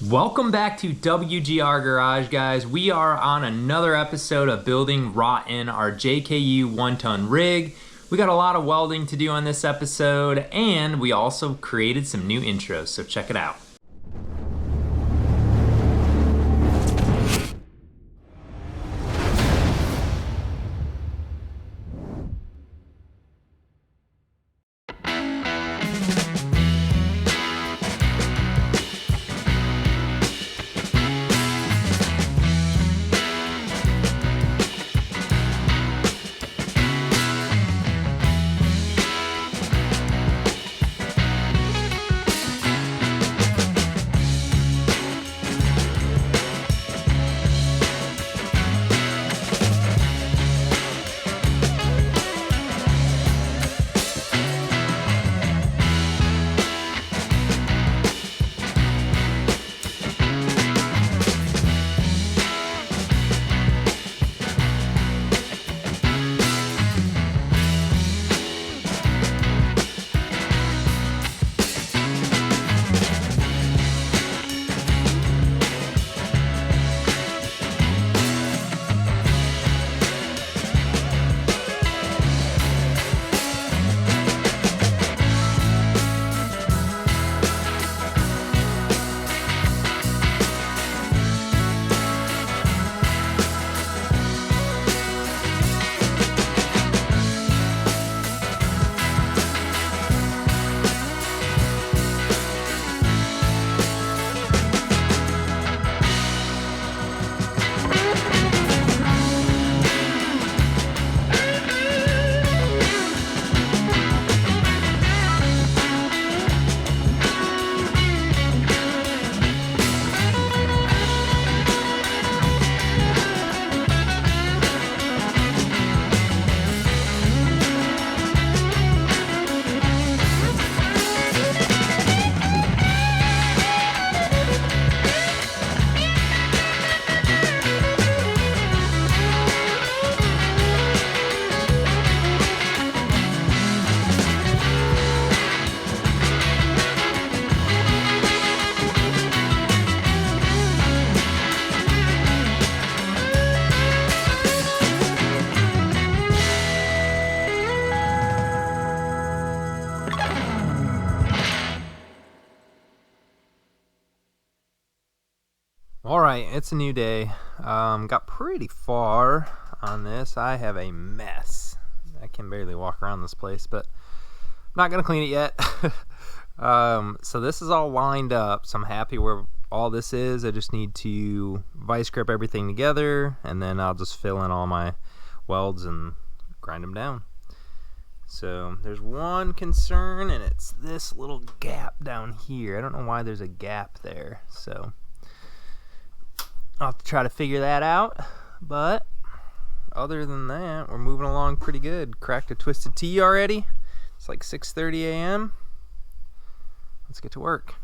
Welcome back to WGR Garage, guys. We are on another episode of building Rotten, our JKU 1-ton rig. We got a lot of welding to do on this episode, and we also created some new intros, so check it out. Alright, it's a new day. Got pretty far on this. I have a mess. I can barely walk around this place, but I'm not going to clean it yet. So this is all lined up, so I'm happy where all this is. I just need to vice grip everything together, and then I'll just fill in all my welds and grind them down. So there's one concern, and it's this little gap down here. I don't know why there's a gap there, so I'll have to try to figure that out, but other than that, we're moving along pretty good. Cracked a twisted T already. It's like 6:30 a.m. Let's get to work.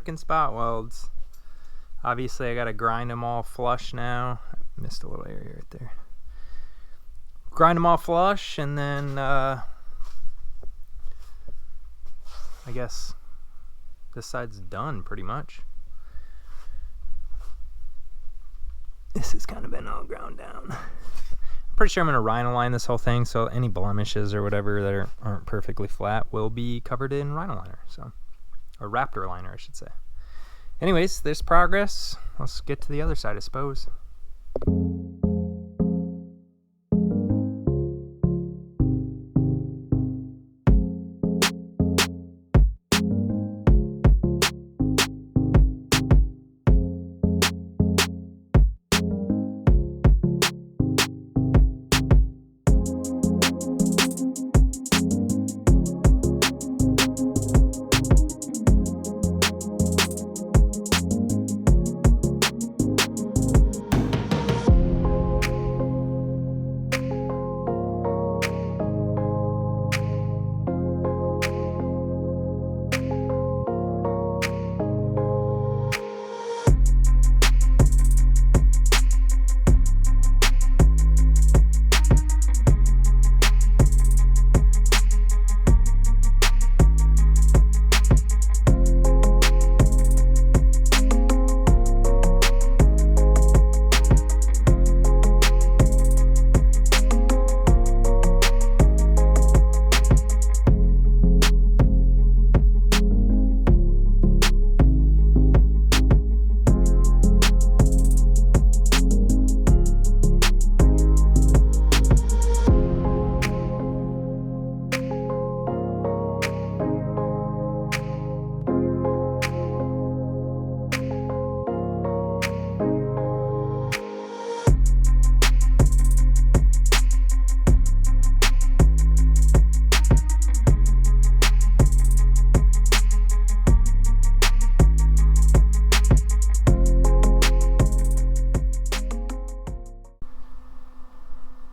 freaking spot welds. Obviously I gotta grind them all flush now. I missed a little area right there. Grind them all flush, and then I guess this side's done pretty much. This has kind of been all ground down. I'm pretty sure I'm gonna rhino line this whole thing, so any blemishes or whatever that aren't perfectly flat will be covered in rhino liner, so, or Raptor liner, I should say. Anyways, there's progress. Let's get to the other side, I suppose.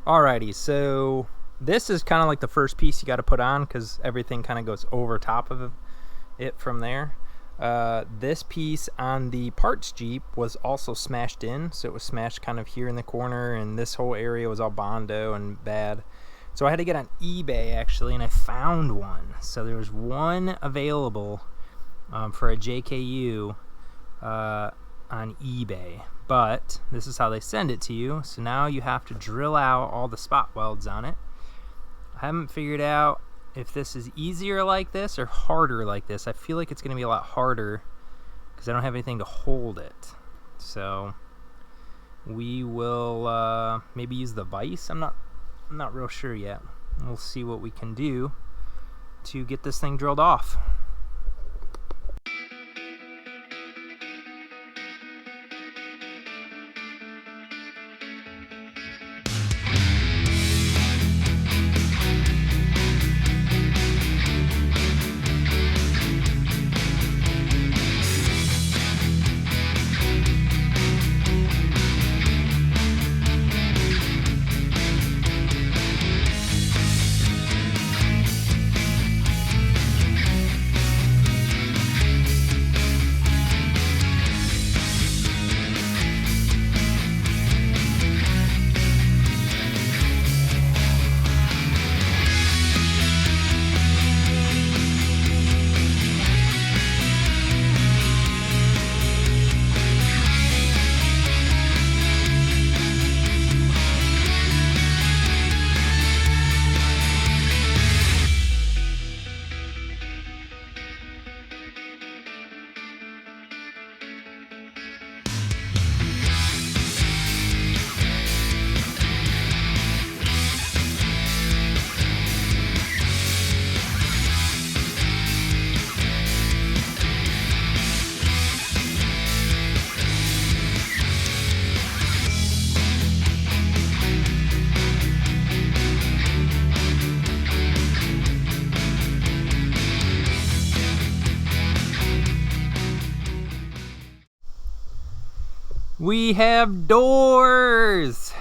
Alrighty, so this is kind of like the first piece you got to put on because everything kind of goes over top of it from there. This piece on the parts Jeep was also smashed in, so it was smashed kind of here in the corner, and this whole area was all Bondo and bad. So I had to get on eBay actually, and I found one. So there was one available for a JKU on eBay. But this is how they send it to you. So now you have to drill out all the spot welds on it. I haven't figured out if this is easier like this or harder like this. I feel like it's going to be a lot harder because I don't have anything to hold it. So we will maybe use the vise. I'm not real sure yet. We'll see what we can do to get this thing drilled off. We have doors.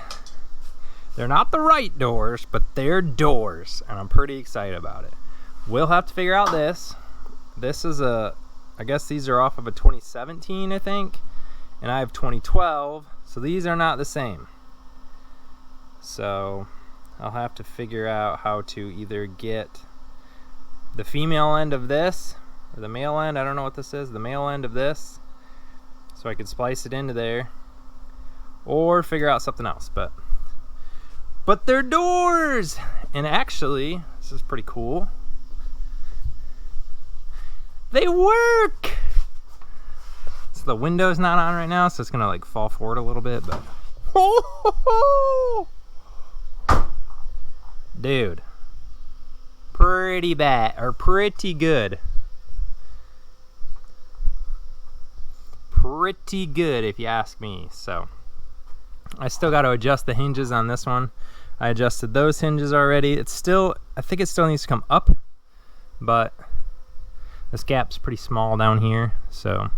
They're not the right doors, but they're doors, and I'm pretty excited about it. We'll have to figure out this. This is a I guess these are off of a 2017, I think, and I have 2012, so these are not the same. So I'll have to figure out how to either get the female end of this, or the male end, I don't know what this is, the male end of this, so I could splice it into there, or figure out something else. But they're doors! And actually, this is pretty cool. They work! So the window's not on right now, so it's gonna like fall forward a little bit, but dude, pretty bad, or pretty good. Pretty good if you ask me. So I still got to adjust the hinges on this one. I adjusted those hinges already. It's still, I think it still needs to come up, but this gap's pretty small down here, so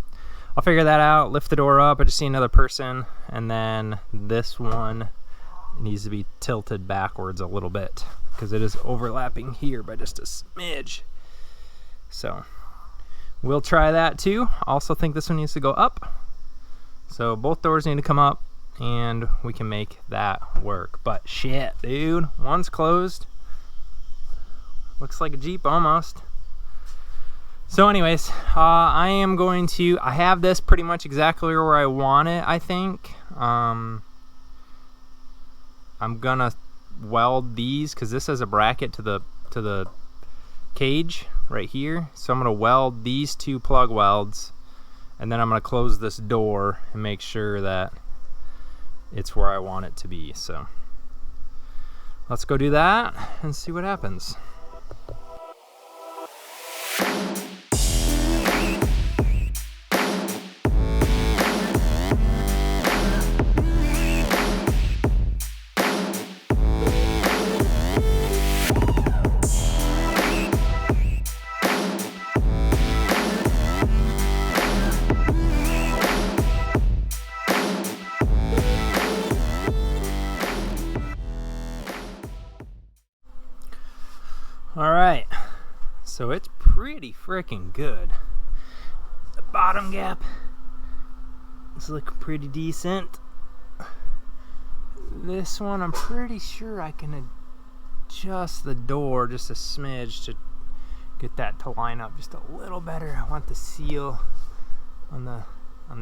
I'll figure that out, lift the door up. I just see another person, and then this one needs to be tilted backwards a little bit because it is overlapping here by just a smidge. So we'll try that too. I also think this one needs to go up. So both doors need to come up, and we can make that work. But shit, dude, one's closed. Looks like a Jeep almost. So anyways, I have this pretty much exactly where I want it, I think. I'm gonna weld these because this has a bracket to the cage right here. So I'm gonna weld these two plug welds, and then I'm gonna close this door and make sure that it's where I want it to be. So let's go do that and see what happens. Alright, so it's pretty freaking good. The bottom gap is looking pretty decent. This one, I'm pretty sure I can adjust the door just a smidge to get that to line up just a little better. I want the seal on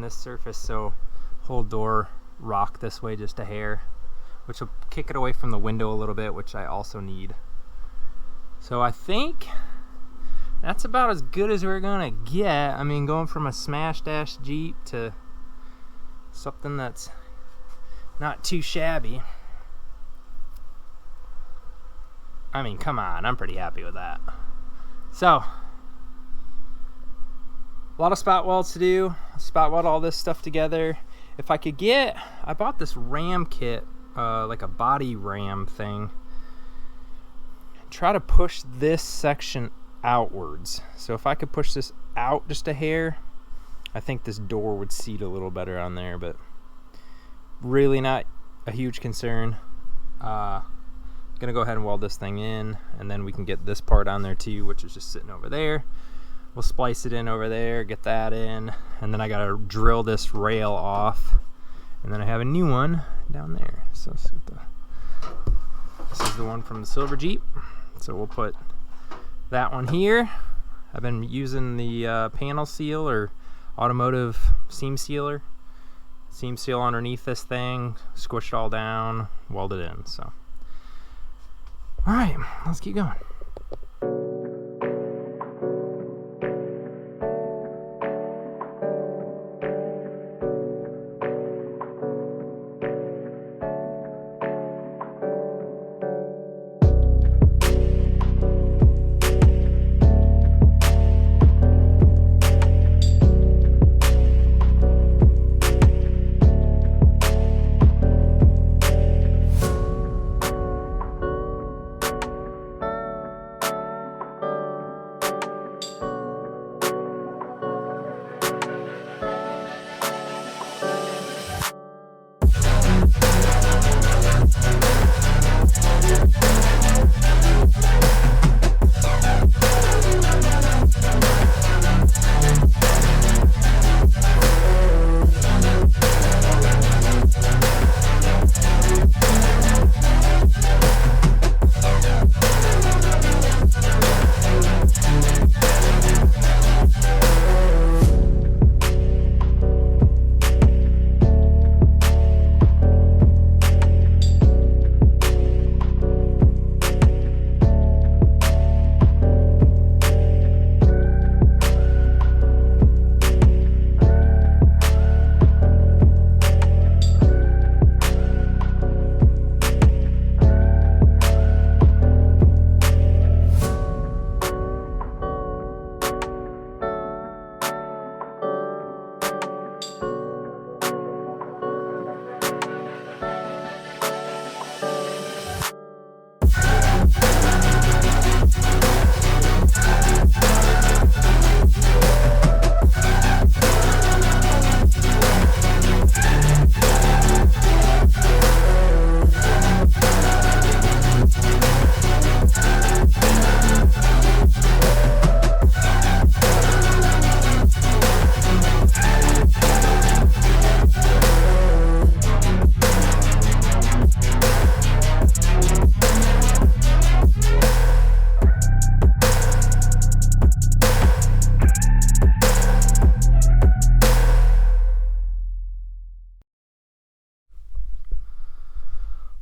this surface, so whole door rock this way just a hair, which will kick it away from the window a little bit, which I also need. So I think that's about as good as we're gonna get. I mean, going from a smash dash Jeep to something that's not too shabby. I mean, come on, I'm pretty happy with that. So, a lot of spot welds to do. Spot weld all this stuff together. If I could get, I bought this ram kit, like a body ram thing. Try to push this section outwards. So if I could push this out just a hair, I think this door would seat a little better on there, but really not a huge concern. Gonna go ahead and weld this thing in, and then we can get this part on there too, which is just sitting over there. We'll splice it in over there, get that in, and then I gotta drill this rail off, and then I have a new one down there. So let's get this is the one from the silver Jeep. So we'll put that one here. I've been using the panel seal or automotive seam sealer. Seam seal underneath this thing, squish it all down, weld it in. So, all right, let's keep going.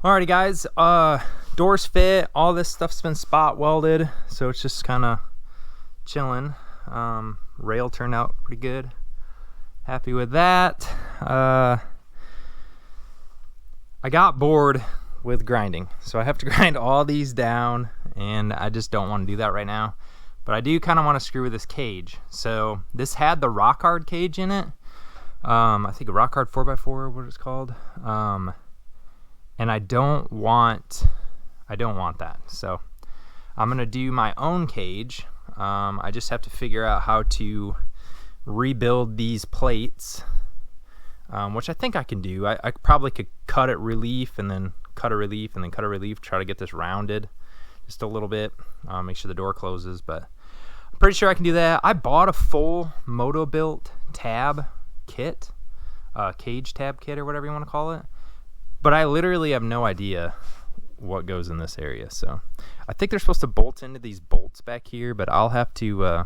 Alrighty guys, doors fit, all this stuff's been spot welded, so it's just kind of chilling. Rail turned out pretty good. Happy with that. I got bored with grinding, so I have to grind all these down, and I just don't want to do that right now. But I do kind of want to screw with this cage. So this had the rock hard cage in it. I think a rock hard 4x4, what it's called. And I don't want that. So I'm gonna do my own cage. I just have to figure out how to rebuild these plates, which I think I can do. I probably could cut it relief and then cut a relief and then cut a relief, try to get this rounded just a little bit, make sure the door closes, but I'm pretty sure I can do that. I bought a full Moto-Built tab kit, cage tab kit or whatever you want to call it, but I literally have no idea what goes in this area. So I think they're supposed to bolt into these bolts back here, but I'll have to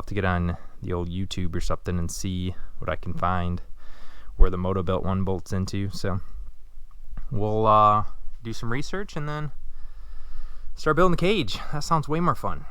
get on the old YouTube or something and see what I can find where the Moto-Built one bolts into. So we'll do some research and then start building the cage. That sounds way more fun.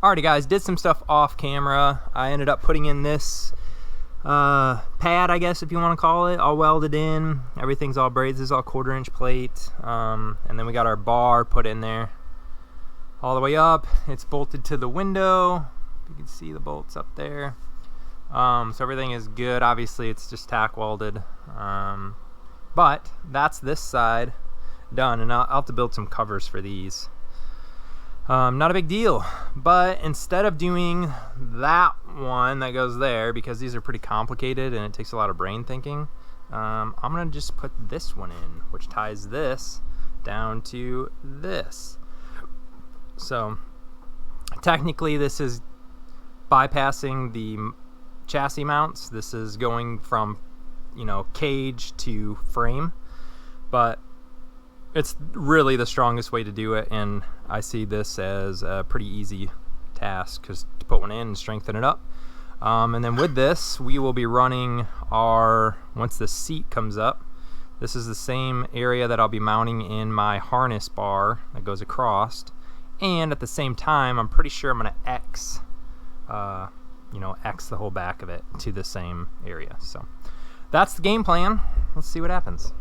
Alrighty guys, did some stuff off camera. I ended up putting in this pad, I guess if you want to call it, all welded in. Everything's all brazed. This is all 1/4-inch plate. And then we got our bar put in there all the way up. It's bolted to the window. You can see the bolts up there. So everything is good. Obviously it's just tack welded. But that's this side done, and I'll have to build some covers for these. Not a big deal, but instead of doing that one that goes there, because these are pretty complicated and it takes a lot of brain thinking, I'm gonna just put this one in, which ties this down to this. So technically this is bypassing the chassis mounts. This is going from, you know, cage to frame, but it's really the strongest way to do it, and I see this as a pretty easy task, because to put one in and strengthen it up. And then with this, we will be running our, once the seat comes up, this is the same area that I'll be mounting in my harness bar that goes across, and at the same time, I'm pretty sure I'm going to X the whole back of it to the same area. So that's the game plan. Let's see what happens.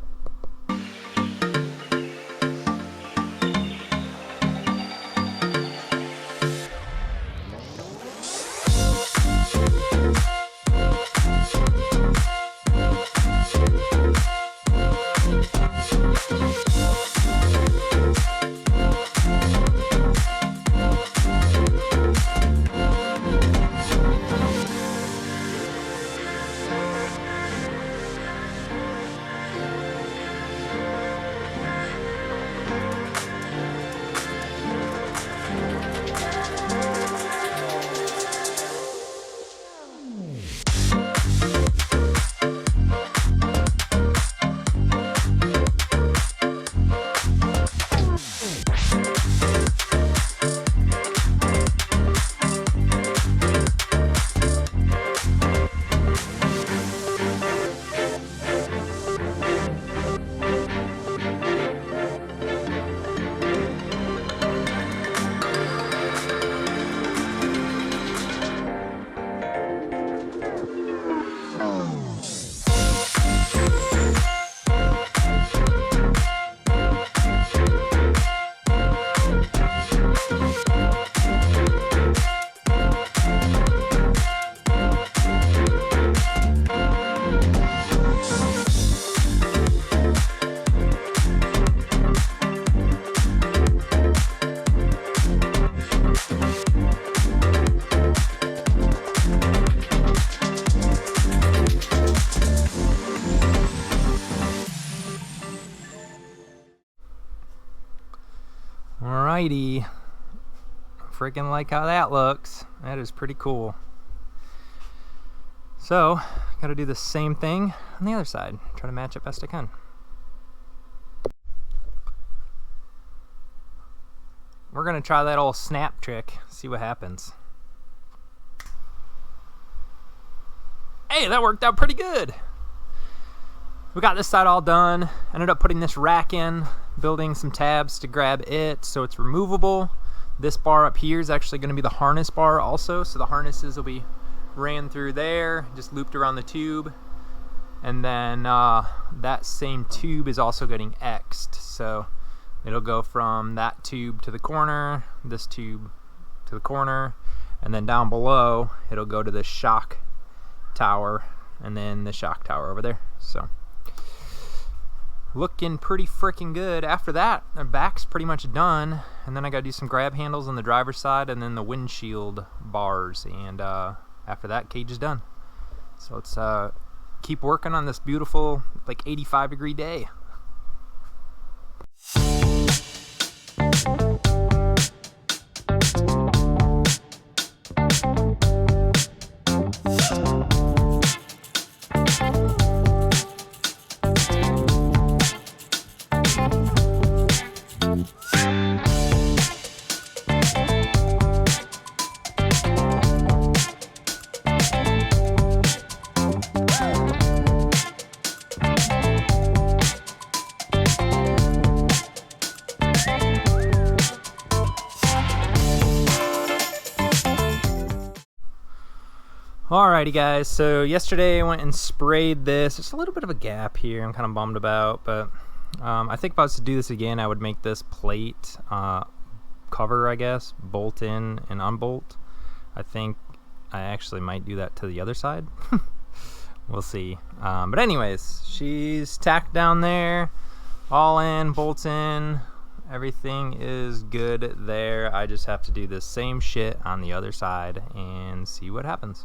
Alrighty. Freaking like how that looks. That is pretty cool. So, gotta do the same thing on the other side. Try to match it best I can. We're gonna try that old snap trick, see what happens. Hey, that worked out pretty good. We got this side all done. Ended up putting this rack in, building some tabs to grab it so it's removable. This bar up here is actually going to be the harness bar also, so the harnesses will be ran through there, just looped around the tube. And then that same tube is also getting X'd, so it'll go from that tube to the corner, this tube to the corner, and then down below it'll go to the shock tower, and then the shock tower over there. So looking pretty freaking good. After that, our back's pretty much done, and then I gotta do some grab handles on the driver's side and then the windshield bars, and after that, cage is done. So let's keep working on this beautiful, like 85-degree day. Alrighty guys, so yesterday I went and sprayed this. There's a little bit of a gap here I'm kind of bummed about, but I think if I was to do this again, I would make this plate cover, I guess, bolt in and unbolt. I think I actually might do that to the other side. We'll see. But anyways, she's tacked down there, all in, bolts in. Everything is good there. I just have to do the same shit on the other side and see what happens.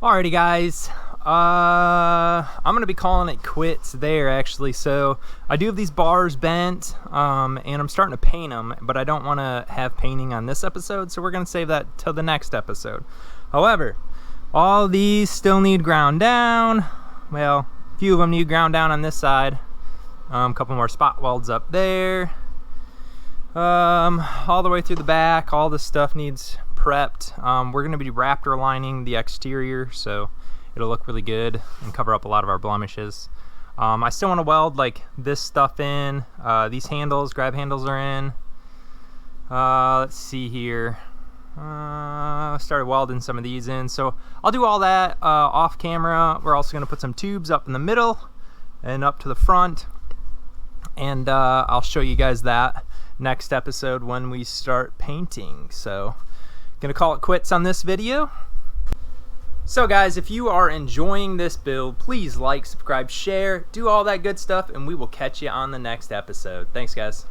Alrighty guys, I'm gonna be calling it quits there actually. So I do have these bars bent, and I'm starting to paint them, but I don't want to have painting on this episode, so we're gonna save that till the next episode. However, all these still need ground down. Well, a few of them need ground down on this side. A couple more spot welds up there. All the way through the back, all this stuff needs prepped. We're going to be Raptor lining the exterior, so it'll look really good and cover up a lot of our blemishes. I still want to weld like this stuff in. These handles, grab handles are in. Let's see here. I started welding some of these in, so I'll do all that off camera. We're also going to put some tubes up in the middle and up to the front, and I'll show you guys that next episode when we start painting. So gonna call it quits on this video. So guys, if you are enjoying this build, please like, subscribe, share, do all that good stuff, and we will catch you on the next episode. Thanks guys.